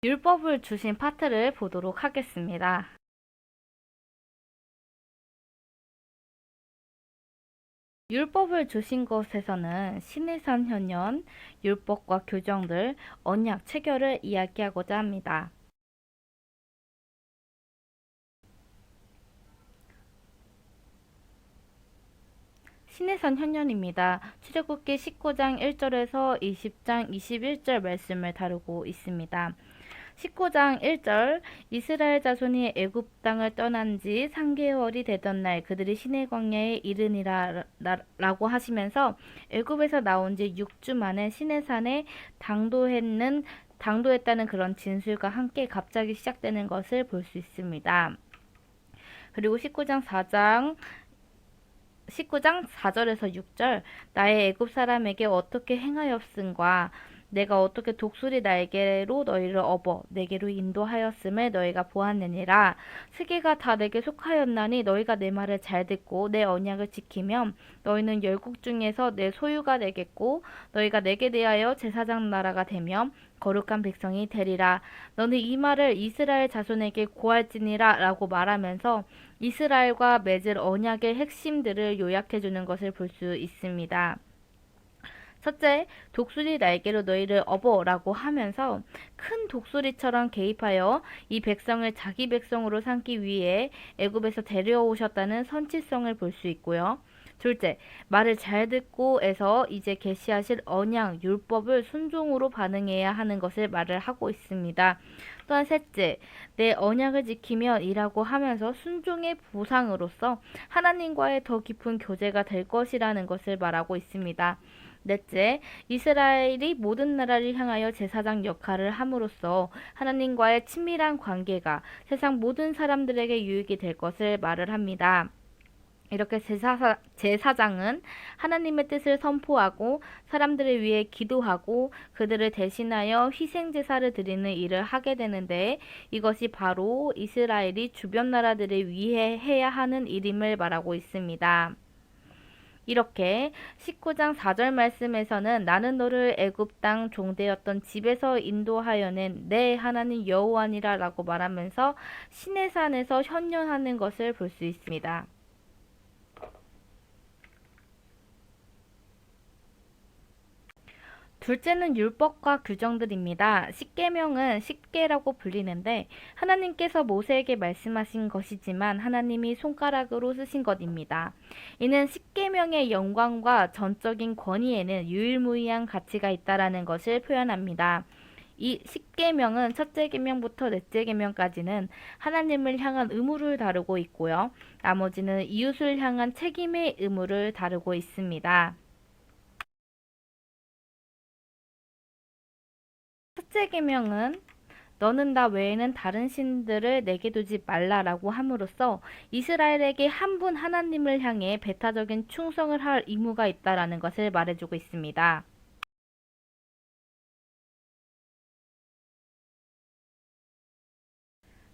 율법을 주신 파트를 보도록 하겠습니다. 율법을 주신 것에서는 시내산 현현, 율법과 규정들, 언약, 체결을 이야기하고자 합니다. 시내산 현현입니다. 출애굽기 19장 1절에서 20장 21절 말씀을 다루고 있습니다. 19장 1절 이스라엘 자손이 애굽 땅을 떠난 지 3개월이 되던 날 그들이 시내 광야에 이르니라 라고 하시면서 애굽에서 나온 지 6주 만에 시내산에 당도했다는 그런 진술과 함께 갑자기 시작되는 것을 볼 수 있습니다. 그리고 19장 4절에서 6절 나의 애굽 사람에게 어떻게 행하였음과 내가 어떻게 독수리 날개로 너희를 업어 내게로 인도하였음을 너희가 보았느니라. 세계가 다 내게 속하였나니 너희가 내 말을 잘 듣고 내 언약을 지키면 너희는 열국 중에서 내 소유가 되겠고 너희가 내게 대하여 제사장 나라가 되며 거룩한 백성이 되리라. 너는 이 말을 이스라엘 자손에게 고할지니라 라고 말하면서 이스라엘과 맺을 언약의 핵심들을 요약해 주는 것을 볼 수 있습니다. 첫째, 독수리 날개로 너희를 업어라고 하면서 큰 독수리처럼 개입하여 이 백성을 자기 백성으로 삼기 위해 애굽에서 데려오셨다는 선치성을 볼 수 있고요. 둘째, 말을 잘 듣고에서 이제 계시하실 언약, 율법을 순종으로 반응해야 하는 것을 말을 하고 있습니다. 또한 셋째, 내 언약을 지키면 이라고 하면서 순종의 보상으로서 하나님과의 더 깊은 교제가 될 것이라는 것을 말하고 있습니다. 넷째, 이스라엘이 모든 나라를 향하여 제사장 역할을 함으로써 하나님과의 친밀한 관계가 세상 모든 사람들에게 유익이 될 것을 말을 합니다. 이렇게 제사장은 하나님의 뜻을 선포하고 사람들을 위해 기도하고 그들을 대신하여 희생제사를 드리는 일을 하게 되는데 이것이 바로 이스라엘이 주변 나라들을 위해 해야 하는 일임을 말하고 있습니다. 이렇게 19장 4절 말씀에서는 나는 너를 애굽 땅 종되었던 집에서 인도하여낸 내 하나님 여호와니라 라고 말하면서 시내산에서 현현하는 것을 볼 수 있습니다. 둘째는 율법과 규정들입니다. 십계명은 십계라고 불리는데 하나님께서 모세에게 말씀하신 것이지만 하나님이 손가락으로 쓰신 것입니다. 이는 십계명의 영광과 전적인 권위에는 유일무이한 가치가 있다라는 것을 표현합니다. 이 십계명은 첫째 계명부터 넷째 계명까지는 하나님을 향한 의무를 다루고 있고요. 나머지는 이웃을 향한 책임의 의무를 다루고 있습니다. 첫째 계명은 너는 나 외에는 다른 신들을 내게 두지 말라라고 함으로써 이스라엘에게 한 분 하나님을 향해 배타적인 충성을 할 의무가 있다라는 것을 말해주고 있습니다.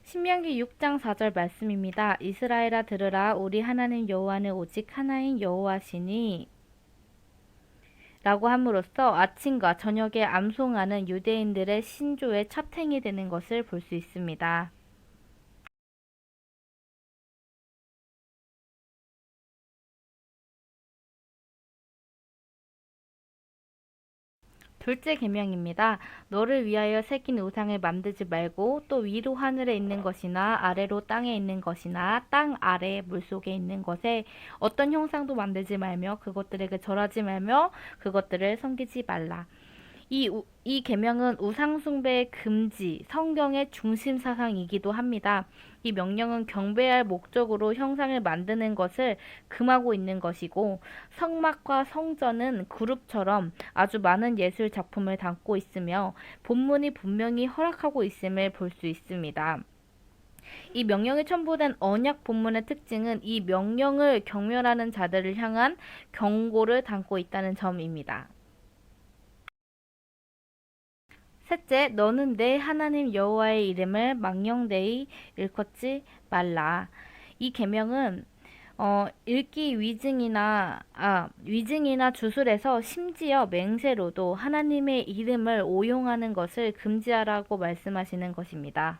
신명기 6장 4절 말씀입니다. 이스라엘아 들으라 우리 하나님 여호와는 오직 하나인 여호와시니 라고 함으로써 아침과 저녁에 암송하는 유대인들의 신조의 첫 행이 되는 것을 볼 수 있습니다. 둘째 계명입니다. 너를 위하여 새긴 우상을 만들지 말고 또 위로 하늘에 있는 것이나 아래로 땅에 있는 것이나 땅 아래 물속에 있는 것에 어떤 형상도 만들지 말며 그것들에게 절하지 말며 그것들을 섬기지 말라. 이 계명은 우상숭배의 금지, 성경의 중심 사상이기도 합니다. 이 명령은 경배할 목적으로 형상을 만드는 것을 금하고 있는 것이고 성막과 성전은 그룹처럼 아주 많은 예술 작품을 담고 있으며 본문이 분명히 허락하고 있음을 볼 수 있습니다. 이 명령에 첨부된 언약 본문의 특징은 이 명령을 경멸하는 자들을 향한 경고를 담고 있다는 점입니다. 셋째, 너는 내 하나님 여호와의 이름을 망령되이 일컫지 말라. 이 계명은 읽기 위증이나 주술에서 심지어 맹세로도 하나님의 이름을 오용하는 것을 금지하라고 말씀하시는 것입니다.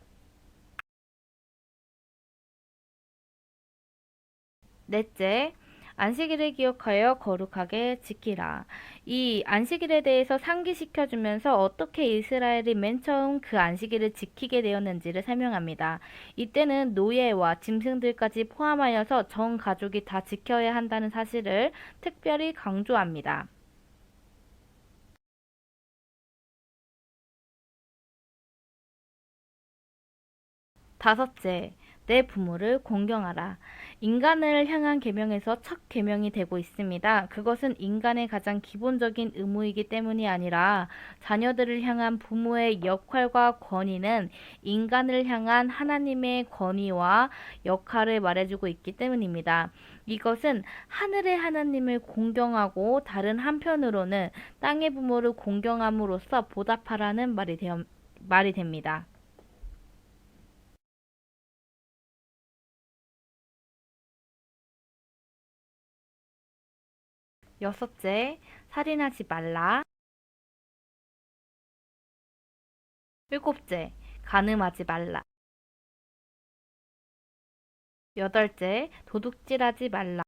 넷째, 안식일을 기억하여 거룩하게 지키라. 이 안식일에 대해서 상기시켜주면서 어떻게 이스라엘이 맨 처음 그 안식일을 지키게 되었는지를 설명합니다. 이때는 노예와 짐승들까지 포함하여서 전 가족이 다 지켜야 한다는 사실을 특별히 강조합니다. 다섯째, 내 부모를 공경하라. 인간을 향한 계명에서 첫 계명이 되고 있습니다. 그것은 인간의 가장 기본적인 의무이기 때문이 아니라 자녀들을 향한 부모의 역할과 권위는 인간을 향한 하나님의 권위와 역할을 말해주고 있기 때문입니다. 이것은 하늘의 하나님을 공경하고 다른 한편으로는 땅의 부모를 공경함으로써 보답하라는 말이 됩니다. 여섯째, 살인하지 말라. 일곱째, 간음하지 말라. 여덟째, 도둑질하지 말라.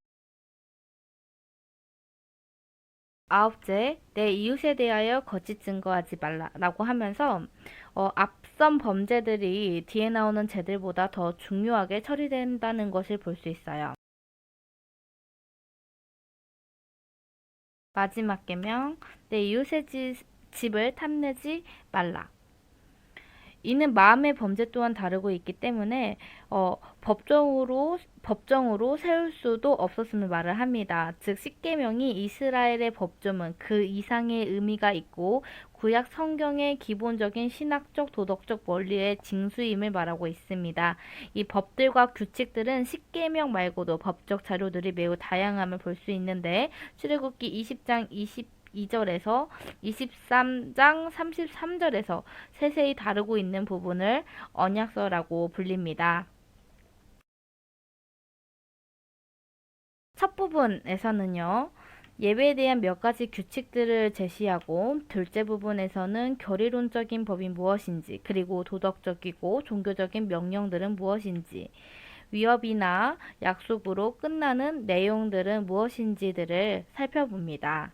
아홉째, 내 이웃에 대하여 거짓 증거하지 말라라고 하면서 앞선 범죄들이 뒤에 나오는 죄들보다 더 중요하게 처리된다는 것을 볼 수 있어요. 마지막 계명, 내 이웃의 집을 탐내지 말라. 이는 마음의 범죄 또한 다루고 있기 때문에 법정으로 세울 수도 없었음을 말을 합니다. 즉 십계명이 이스라엘의 법조문 그 이상의 의미가 있고 구약 성경의 기본적인 신학적 도덕적 원리의 징수임을 말하고 있습니다. 이 법들과 규칙들은 십계명 말고도 법적 자료들이 매우 다양함을 볼 수 있는데 출애굽기 20장 22절에서 23장 33절에서 세세히 다루고 있는 부분을 언약서라고 불립니다. 첫 부분에서는요, 예배에 대한 몇 가지 규칙들을 제시하고, 둘째 부분에서는 교리론적인 법이 무엇인지, 그리고 도덕적이고 종교적인 명령들은 무엇인지, 위협이나 약속으로 끝나는 내용들은 무엇인지들을 살펴봅니다.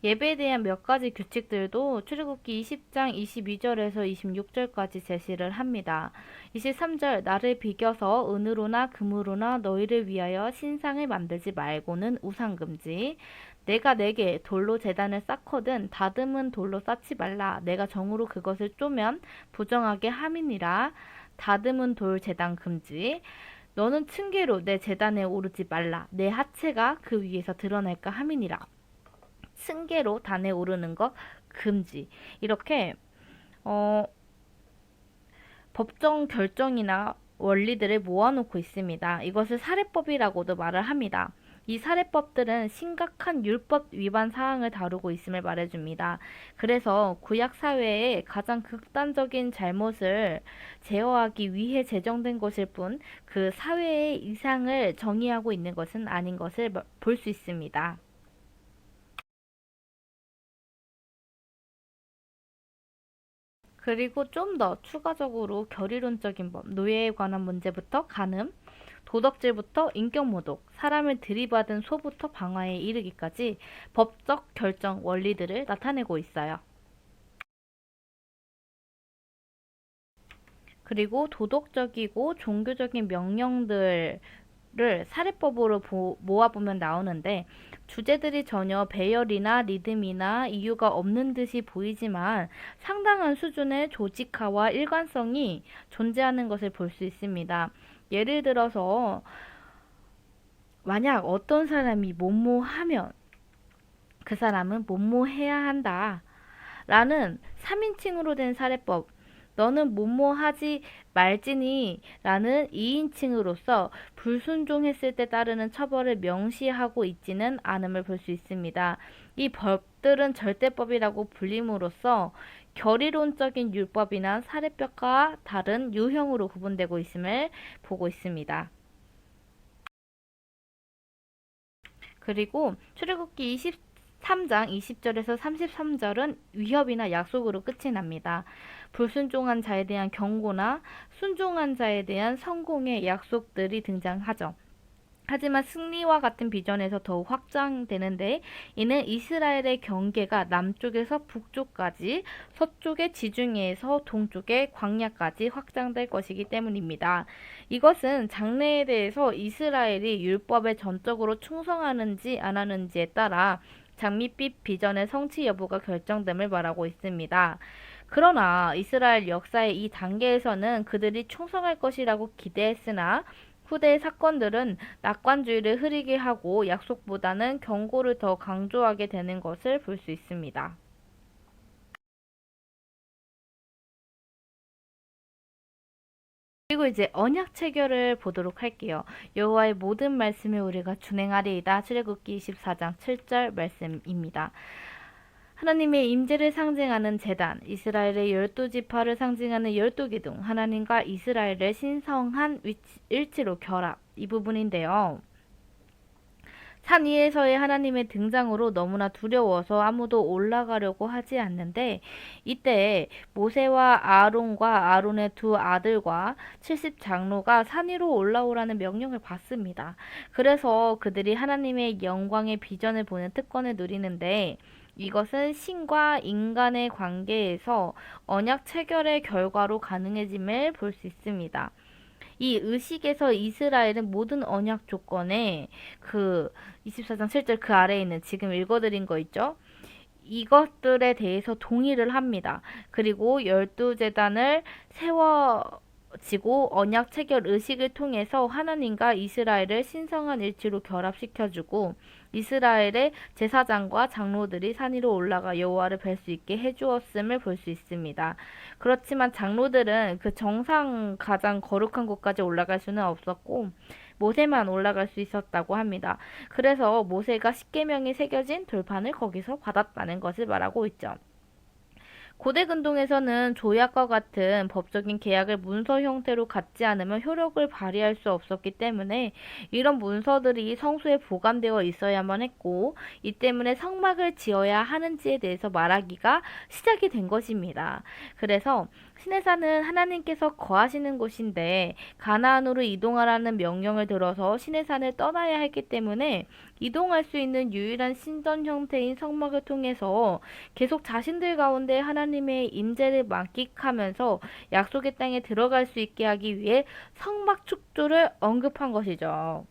예배에 대한 몇 가지 규칙들도 출애굽기 20장 22절에서 26절까지 제시를 합니다. 23절 나를 비겨서 은으로나 금으로나 너희를 위하여 신상을 만들지 말고는 우상 금지. 내가 내게 돌로 제단을 쌓거든 다듬은 돌로 쌓지 말라. 내가 정으로 그것을 쪼면 부정하게 함이니라. 다듬은 돌 제단 금지. 너는 층계로 내 제단에 오르지 말라. 내 하체가 그 위에서 드러날까 함이니라. 층계로 단에 오르는 것 금지. 이렇게 어, 법정 결정이나 원리들을 모아놓고 있습니다. 이것을 사례법이라고도 말을 합니다. 이 사례법들은 심각한 율법 위반 사항을 다루고 있음을 말해줍니다. 그래서 구약 사회의 가장 극단적인 잘못을 제어하기 위해 제정된 것일 뿐 그 사회의 이상을 정의하고 있는 것은 아닌 것을 볼 수 있습니다. 그리고 좀 더 추가적으로 결의론적인 법, 노예에 관한 문제부터 간음, 도덕질부터 인격모독, 사람을 들이받은 소부터 방화에 이르기까지 법적 결정 원리들을 나타내고 있어요. 그리고 도덕적이고 종교적인 명령들을 사례법으로 모아보면 나오는데 주제들이 전혀 배열이나 리듬이나 이유가 없는 듯이 보이지만 상당한 수준의 조직화와 일관성이 존재하는 것을 볼 수 있습니다. 예를 들어서 만약 어떤 사람이 뭐뭐하면 그 사람은 뭐뭐해야 한다 라는 3인칭으로 된 사례법 너는 뭐뭐하지 말지니 라는 2인칭으로서 불순종했을 때 따르는 처벌을 명시하고 있지는 않음을 볼 수 있습니다. 이 법들은 절대법이라고 불림으로써 결의론적인 율법이나 사례법과 다른 유형으로 구분되고 있음을 보고 있습니다. 그리고 출애굽기 23장 20절에서 33절은 위협이나 약속으로 끝이 납니다. 불순종한 자에 대한 경고나 순종한 자에 대한 성공의 약속들이 등장하죠. 하지만 승리와 같은 비전에서 더욱 확장되는데 이는 이스라엘의 경계가 남쪽에서 북쪽까지 서쪽의 지중해에서 동쪽의 광야까지 확장될 것이기 때문입니다. 이것은 장래에 대해서 이스라엘이 율법에 전적으로 충성하는지 안 하는지에 따라 장밋빛 비전의 성취 여부가 결정됨을 말하고 있습니다. 그러나 이스라엘 역사의 이 단계에서는 그들이 충성할 것이라고 기대했으나 후대의 사건들은 낙관주의를 흐리게 하고 약속보다는 경고를 더 강조하게 되는 것을 볼 수 있습니다. 그리고 이제 언약 체결을 보도록 할게요. 여호와의 모든 말씀을 우리가 준행하리이다. 출애굽기 24장 7절 말씀입니다. 하나님의 임재를 상징하는 제단, 이스라엘의 12지파를 상징하는 12기둥, 하나님과 이스라엘을 신성한 일치로 결합, 이 부분인데요. 산 위에서의 하나님의 등장으로 너무나 두려워서 아무도 올라가려고 하지 않는데 이때 모세와 아론과 아론의 두 아들과 70장로가 산 위로 올라오라는 명령을 받습니다. 그래서 그들이 하나님의 영광의 비전을 보는 특권을 누리는데 이것은 신과 인간의 관계에서 언약 체결의 결과로 가능해짐을 볼 수 있습니다. 이 의식에서 이스라엘은 모든 언약 조건에 그 24장 7절 그 아래에 있는 지금 읽어드린 거 있죠? 이것들에 대해서 동의를 합니다. 그리고 12재단을 세워지고 언약 체결 의식을 통해서 하나님과 이스라엘을 신성한 일치로 결합시켜주고 이스라엘의 제사장과 장로들이 산 위로 올라가 여호와를 뵐 수 있게 해주었음을 볼 수 있습니다. 그렇지만 장로들은 그 정상 가장 거룩한 곳까지 올라갈 수는 없었고 모세만 올라갈 수 있었다고 합니다. 그래서 모세가 십계명이 새겨진 돌판을 거기서 받았다는 것을 말하고 있죠. 고대 근동에서는 조약과 같은 법적인 계약을 문서 형태로 갖지 않으면 효력을 발휘할 수 없었기 때문에 이런 문서들이 성소에 보관되어 있어야만 했고 이 때문에 성막을 지어야 하는지에 대해서 말하기가 시작이 된 것입니다. 그래서 시내산은 하나님께서 거하시는 곳인데 가나안으로 이동하라는 명령을 들어서 시내산을 떠나야 했기 때문에 이동할 수 있는 유일한 신전 형태인 성막을 통해서 계속 자신들 가운데 하나님의 임재를 만끽하면서 약속의 땅에 들어갈 수 있게 하기 위해 성막 축조를 언급한 것이죠.